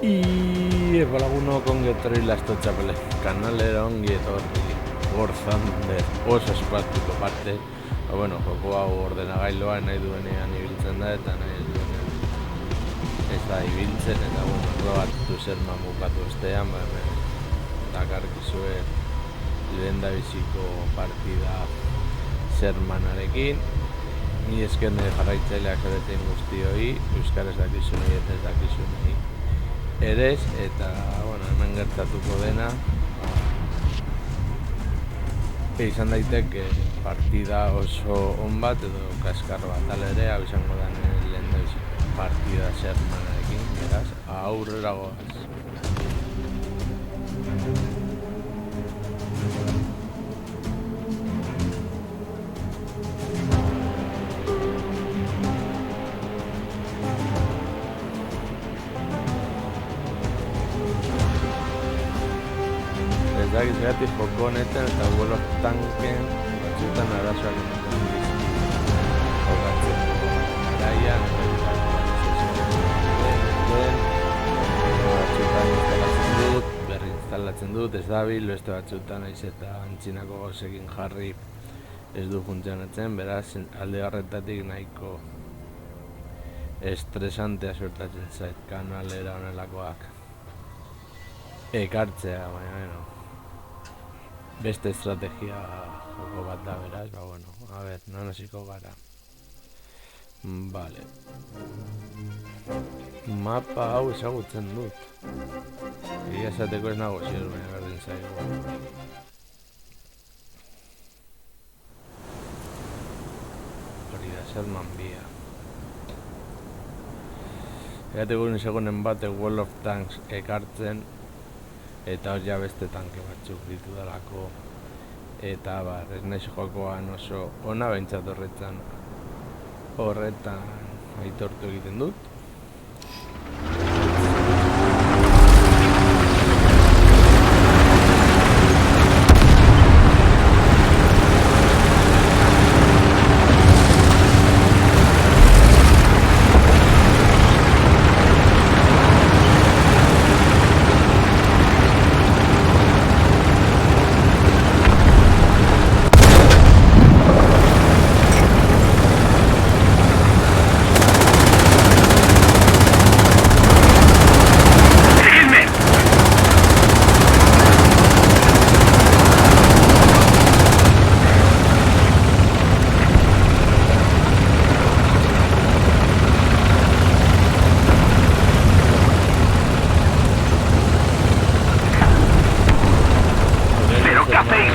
Y laguno con getorri lasto txapele kanalera ongi etorri gorzan de oso espaztuko parte. Bueno, joko hau ordenagailoa nahi duenean ibiltzen da eta nahi ez duenean ez da ibiltzen eta bueno, probatu zer mamukatu ostean, dakarkizue lehen da biziko partida Shermanarekin. Ni esker nire jarraitzaileak eretein guztioi, euskaraz dakizunei eta ez dakizunei eres, eta, bueno, hemen gertatuko dena izan daiteke partida oso on bat edo kaskar bat ere, hau izango da lehen da biziko partida Shermanarekin, beraz, aurrera goaz. Zagiz joko honetan eta World of Tanken batzuetan arazoak ematen dizki jokatzeko garaian batzuetan berri instalatzen dut, ez dabil, beste batzuetan naiz eta antzinako gauzekin jarri ez du funtzionatzen, beraz alde horretatik nahiko estresantea suertatzen zait kanalera honelakoak ekartzea, baina beste estrategia joko bat da beraz, bueno, a ver, non hasiko gara. Vale. Mapa hau ezagutzen dut. Egia esateko ez nago ziur, baina berdin zaigu. Hori da, Sherman bia. Egateko segonen bate World of Tanks ekartzen, eta hor ja beste tanke batzuk ditu dalako eta ez naiz jokoan oso ona behintzat horretan aitortu egiten dut.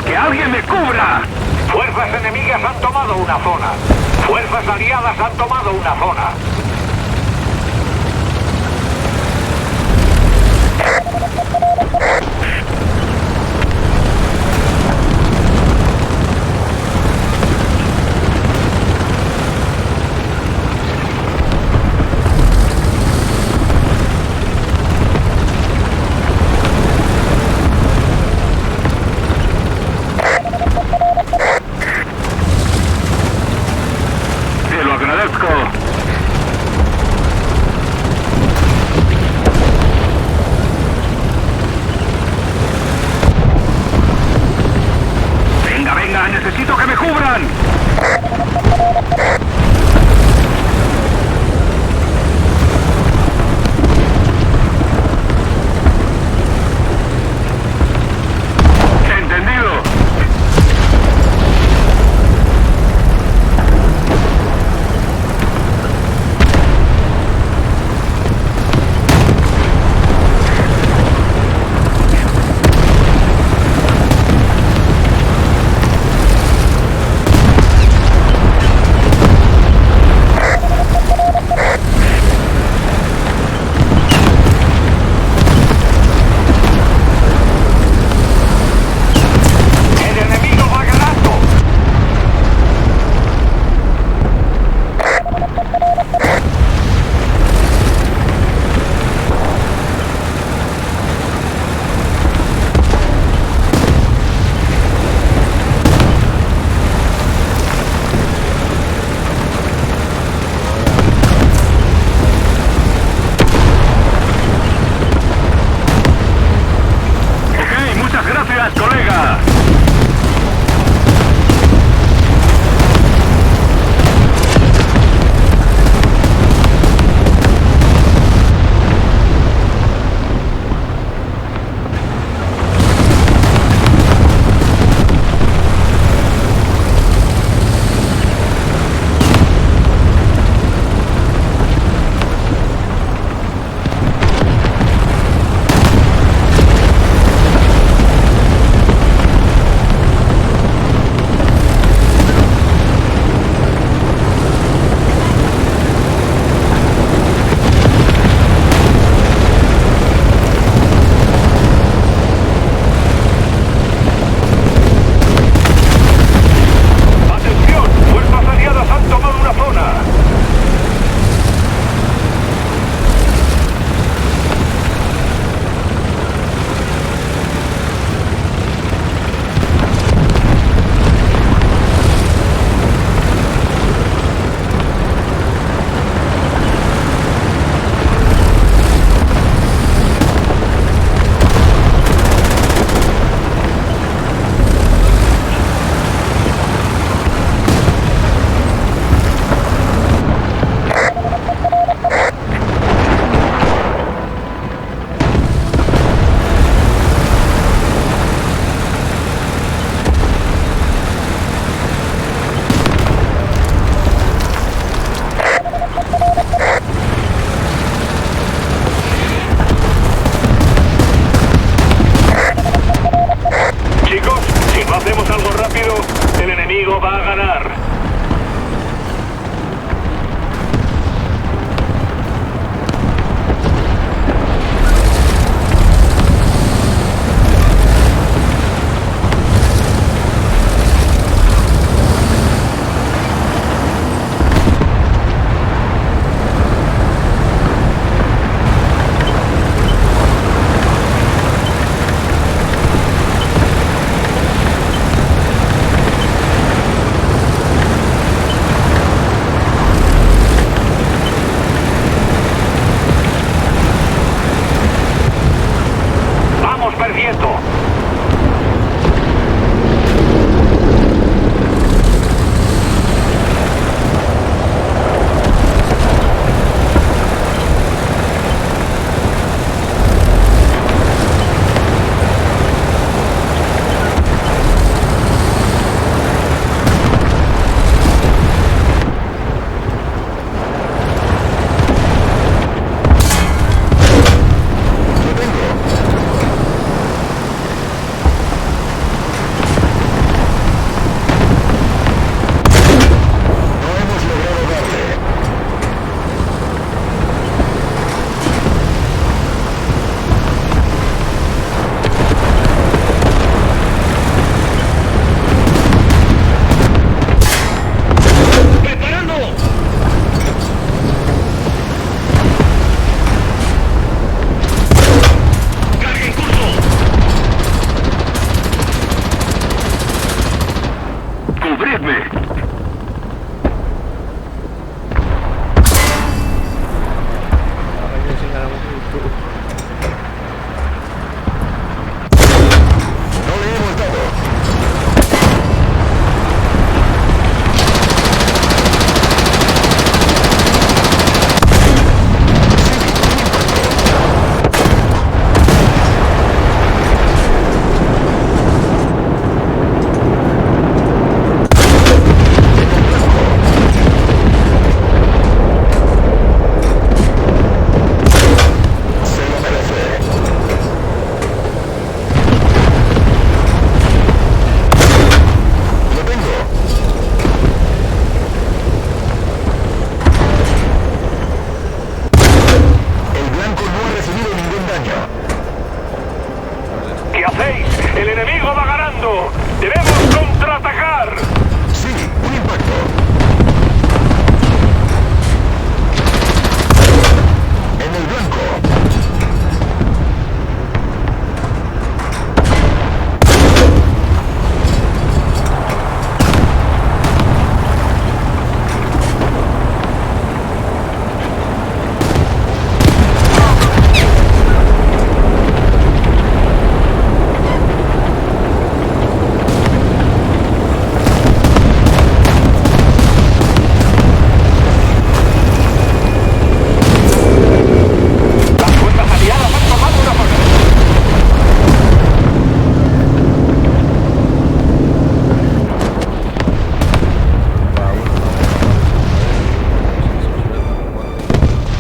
¡Que alguien me cubra! ¡Fuerzas enemigas han tomado una zona!